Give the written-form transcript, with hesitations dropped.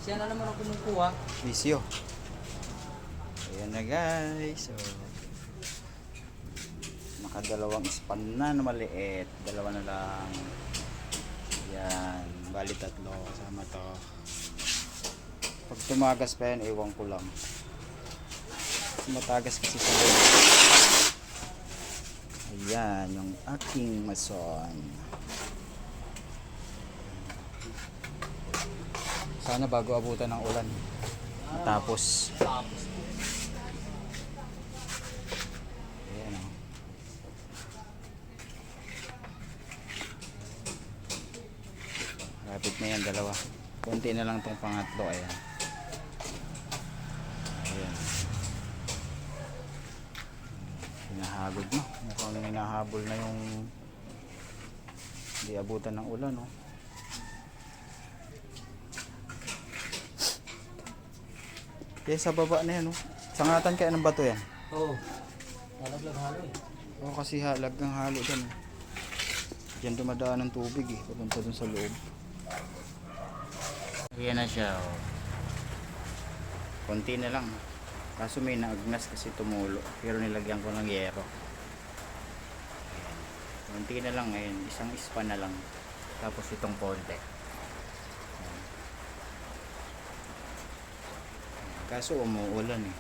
Siya na naman ang kumukuha. Bisyo. Ayan na guys. So, nakadalawang span na maliit. Dalawa na lang. Yan. Bali tatlo. Kasama to. Pag tumagas pa yan, ewan ko lang. Matagas kasi sa loob. Ayan. Yung aking mason. Sana bago abutan ng ulan. Matapos. Ayan o. Rapid na yan, dalawa. Kunti na lang tong pangatlo. Ayan. Ayan. Hinahagod na. Mukhang hinahabol na yung hindi abutan ng ulan o. Kaya sa baba na yan, oh. Sangatan kaya ng bato yan? Oo. Halaglag halo eh. Oo, kasi halag ng halo dyan. Diyan dumadaan ng tubig eh. Papunta dun sa loob. Ayan na siya, oh. Konti na lang. Kaso may naagnas kasi tumulo. Pero nilagyan ko ng yero. Ayan. Konti na lang ngayon. Isang span na lang. Tapos itong konti. Kaso umuulan eh.